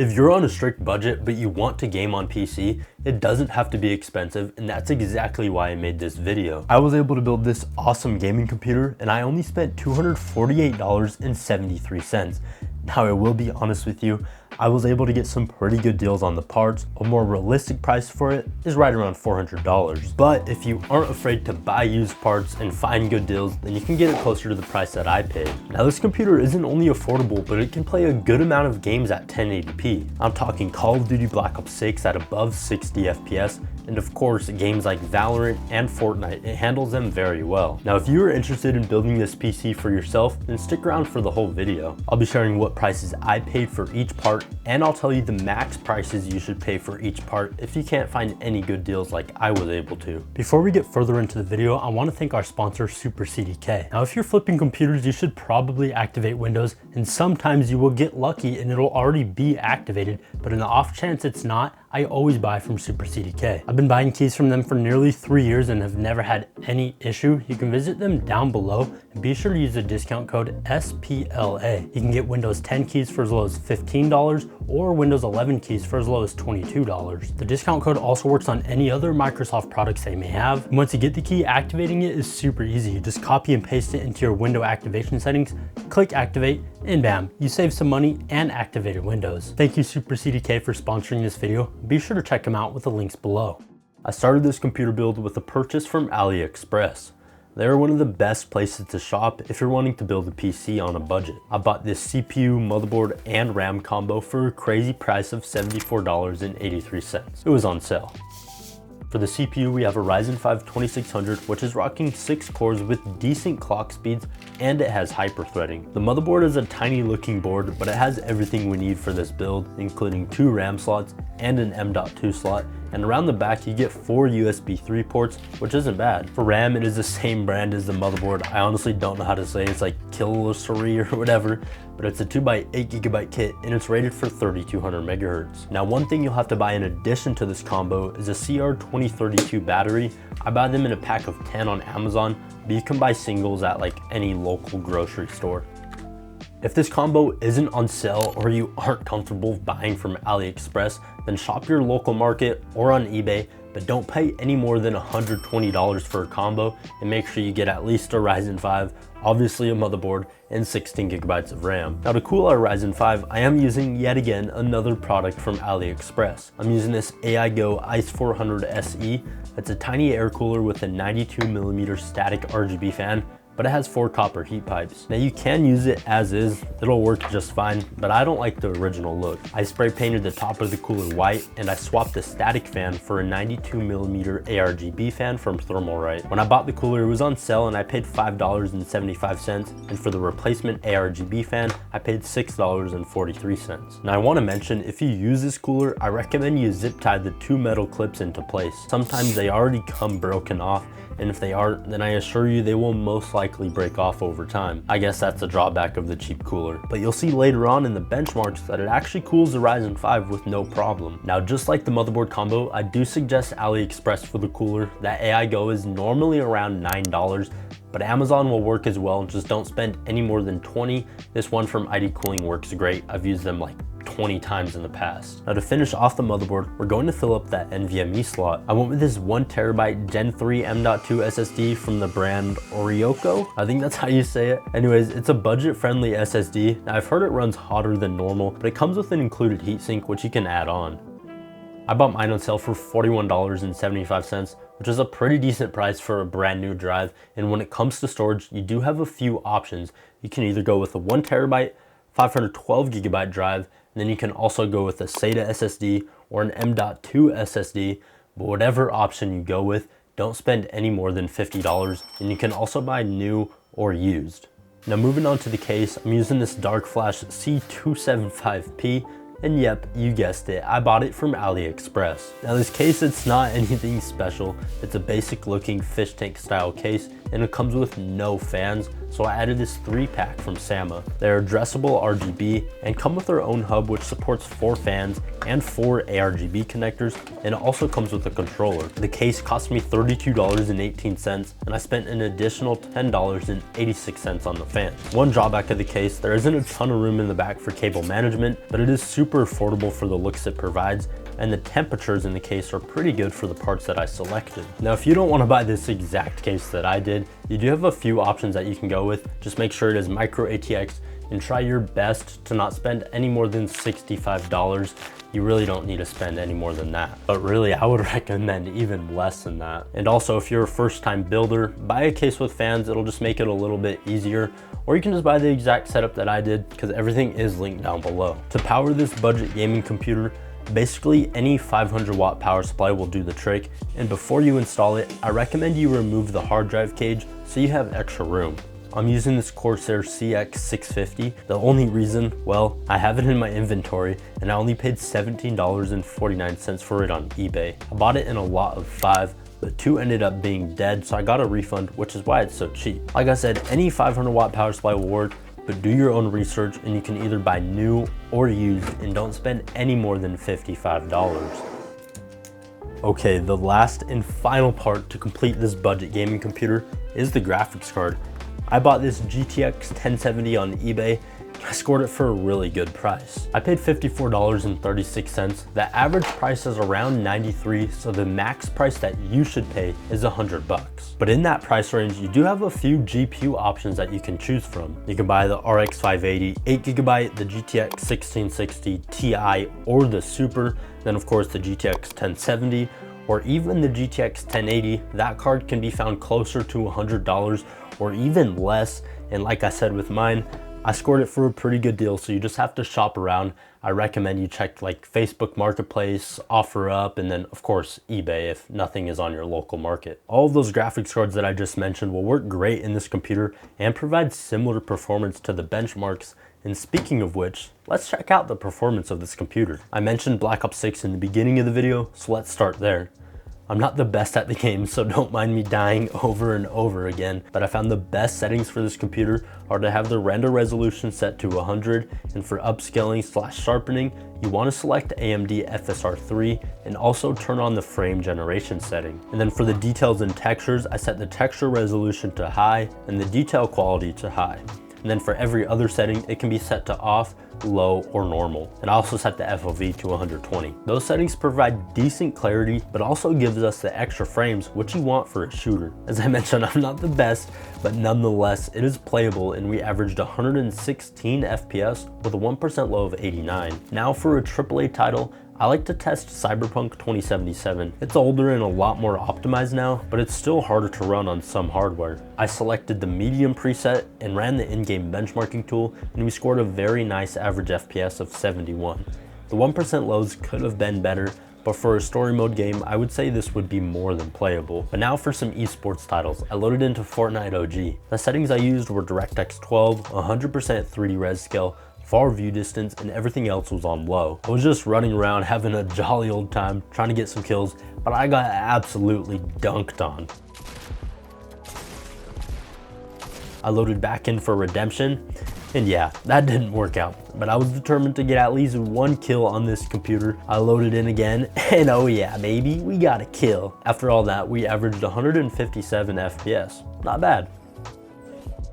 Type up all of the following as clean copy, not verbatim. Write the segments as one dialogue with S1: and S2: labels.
S1: If you're on a strict budget but you want to game on PC, it doesn't have to be expensive, and that's exactly why I made this video. I was able to build this awesome gaming computer and I only spent $248.73. Now I will be honest with you, I was able to get some pretty good deals on the parts. A more realistic price for it is right around $400. But if you aren't afraid to buy used parts and find good deals, then you can get it closer to the price that I paid. Now this computer isn't only affordable, but it can play a good amount of games at 1080p. I'm talking Call of Duty Black Ops 6 at above 60 FPS, and of course games like Valorant and Fortnite, it handles them very well. Now if you are interested in building this PC for yourself, then stick around for the whole video. I'll be sharing what prices I paid for each part, and I'll tell you the max prices you should pay for each part if you can't find any good deals like I was able to. Before we get further into the video, I want to thank our sponsor Super CDK. Now if you're flipping computers, you should probably activate Windows, and sometimes you will get lucky and it'll already be activated, but in the off chance it's not, I always buy from Super CDK. I've been buying keys from them for nearly 3 years and have never had any issue. You can visit them down below and be sure to use the discount code SPLA. You can get Windows 10 keys for as low as $15 or Windows 11 keys for as low as $22. The discount code also works on any other Microsoft products they may have. And once you get the key, activating it is super easy. You just copy and paste it into your window activation settings, click activate, and bam, you save some money and activated Windows. Thank you Super CDK for sponsoring this video. Be sure to check them out with the links below. I started this computer build with a purchase from AliExpress. They're one of the best places to shop if you're wanting to build a PC on a budget. I bought this CPU, motherboard, and RAM combo for a crazy price of $74.83. It was on sale. For the CPU, we have a Ryzen 5 2600, which is rocking 6 cores with decent clock speeds, and it has hyper-threading. The motherboard is a tiny looking board, but it has everything we need for this build, including 2 RAM slots and an M.2 slot, and around the back you get 4 USB 3 ports, which isn't bad. For RAM, it is the same brand as the motherboard. I honestly don't know how to say it. It's like Kilosuri or whatever, but it's a 2x8GB kit and it's rated for 3200 megahertz. Now one thing you'll have to buy in addition to this combo is a CR2032 battery. I buy them in a pack of 10 on Amazon, but you can buy singles at like any local grocery store. If this combo isn't on sale or you aren't comfortable buying from AliExpress, then shop your local market or on eBay, but don't pay any more than $120 for a combo, and make sure you get at least a Ryzen 5, obviously a motherboard, and 16GB of RAM. Now to cool our Ryzen 5, I am using yet again another product from AliExpress. I'm using this AIGO ICE 400 SE. It's a tiny air cooler with a 92mm static RGB fan, but it has 4 copper heat pipes. Now you can use it as is, it'll work just fine, but I don't like the original look. I spray painted the top of the cooler white, and I swapped the static fan for a 92mm ARGB fan from Thermalright. When I bought the cooler, it was on sale and I paid $5.75, and for the replacement ARGB fan, I paid $6.43. Now I want to mention, if you use this cooler, I recommend you zip tie the 2 metal clips into place. Sometimes they already come broken off, and if they aren't, then I assure you they will most likely break off over time. I guess that's the drawback of the cheap cooler. But you'll see later on in the benchmarks that it actually cools the Ryzen 5 with no problem. Now just like the motherboard combo, I do suggest AliExpress for the cooler. That AIGO is normally around $9, but Amazon will work as well. Just don't spend any more than $20. This one from ID Cooling works great. I've used them like 20 times in the past. Now to finish off the motherboard, we're going to fill up that NVMe slot. I went with this 1TB Gen 3 M.2 SSD from the brand Orioko. I think that's how you say it. Anyways, it's a budget-friendly SSD. Now I've heard it runs hotter than normal, but it comes with an included heatsink, which you can add on. I bought mine on sale for $41.75, which is a pretty decent price for a brand new drive. And when it comes to storage, you do have a few options. You can either go with a 1TB 512GB drive, and then you can also go with a SATA SSD or an M.2 SSD, but whatever option you go with, don't spend any more than $50, and you can also buy new or used. Now moving on to the case, I'm using this Dark Flash C275P, and yep, you guessed it, I bought it from AliExpress. Now this case, it's not anything special. It's a basic looking fish tank style case, and it comes with no fans, so I added this 3-pack from Sama. They're addressable RGB and come with their own hub which supports 4 fans and 4 ARGB connectors, and it also comes with a controller. The case cost me $32.18 and I spent an additional $10.86 on the fans. One drawback of the case, there isn't a ton of room in the back for cable management, but it is super affordable for the looks it provides, and the temperatures in the case are pretty good for the parts that I selected. Now, if you don't want to buy this exact case that I did, you do have a few options that you can go with. Just make sure it is micro ATX and try your best to not spend any more than $65. You really don't need to spend any more than that. But really, I would recommend even less than that. And also, if you're a first-time builder, buy a case with fans. It'll just make it a little bit easier. Or you can just buy the exact setup that I did, because everything is linked down below. To power this budget gaming computer, basically any 500 watt power supply will do the trick, and before you install it, I recommend you remove the hard drive cage so you have extra room. I'm using this Corsair CX650. The only reason, well, I have it in my inventory and I only paid $17.49 for it on eBay. I bought it in a lot of 5, but 2 ended up being dead, so I got a refund, which is why it's so cheap. Like I said, any 500 watt power supply will work, but do your own research and you can either buy new or used, and don't spend any more than $55. Okay, the last and final part to complete this budget gaming computer is the graphics card. I bought this GTX 1070 on eBay. I scored it for a really good price. I paid $54.36. The average price is around $93, so the max price that you should pay is $100. But in that price range, you do have a few GPU options that you can choose from. You can buy the RX 580, 8GB, the GTX 1660 Ti, or the Super, then of course the GTX 1070, or even the GTX 1080. That card can be found closer to $100 or even less, and like I said with mine, I scored it for a pretty good deal, so you just have to shop around. I recommend you check like Facebook Marketplace, OfferUp, and then of course eBay if nothing is on your local market. All of those graphics cards that I just mentioned will work great in this computer and provide similar performance to the benchmarks. And speaking of which, let's check out the performance of this computer. I mentioned Black Ops 6 in the beginning of the video, so let's start there. I'm not the best at the game, so don't mind me dying over and over again, but I found the best settings for this computer are to have the render resolution set to 100, and for upscaling/sharpening, you want to select AMD FSR3 and also turn on the frame generation setting. And then for the details and textures, I set the texture resolution to high and the detail quality to high. And then for every other setting, it can be set to off, low, or normal. And I also set the FOV to 120. Those settings provide decent clarity, but also gives us the extra frames, which you want for a shooter. As I mentioned, I'm not the best, but nonetheless, it is playable, and we averaged 116 FPS with a 1% low of 89. Now for a AAA title, I like to test Cyberpunk 2077. It's older and a lot more optimized now, but it's still harder to run on some hardware. I selected the medium preset and ran the in-game benchmarking tool, and we scored a very nice average FPS of 71. The 1% lows could have been better, but for a story mode game, I would say this would be more than playable. But now for some esports titles. I loaded into Fortnite OG. The settings I used were DirectX 12, 100% 3D res scale, far view distance, and everything else was on low. I was just running around having a jolly old time trying to get some kills, but I got absolutely dunked on. I loaded back in for Redemption, and yeah, that didn't work out, but I was determined to get at least 1 kill on this computer. I loaded in again, and oh yeah, baby, we got a kill. After all that, we averaged 157 FPS. Not bad.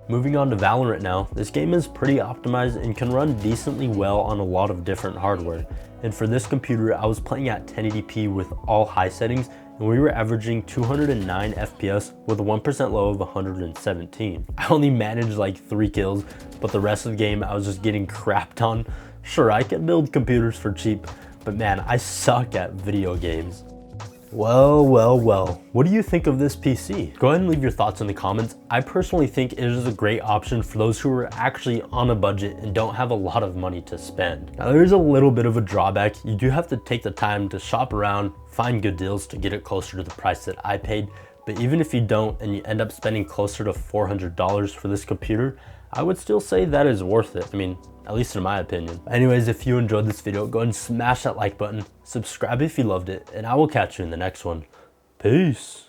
S1: Moving on to Valorant now, this game is pretty optimized and can run decently well on a lot of different hardware. And for this computer, I was playing at 1080p with all high settings, and we were averaging 209 FPS with a 1% low of 117. I only managed like 3 kills, but the rest of the game I was just getting crapped on. Sure, I can build computers for cheap, but man, I suck at video games. Well, what do you think of this PC? Go ahead and leave your thoughts in the comments. I personally think it is a great option for those who are actually on a budget and don't have a lot of money to spend. Now, there is a little bit of a drawback. You do have to take the time to shop around, find good deals to get it closer to the price that I paid. But even if you don't and you end up spending closer to $400 for this computer, I would still say that is worth it. I mean, at least in my opinion. Anyways, if you enjoyed this video, go ahead and smash that like button, subscribe if you loved it, and I will catch you in the next one. Peace.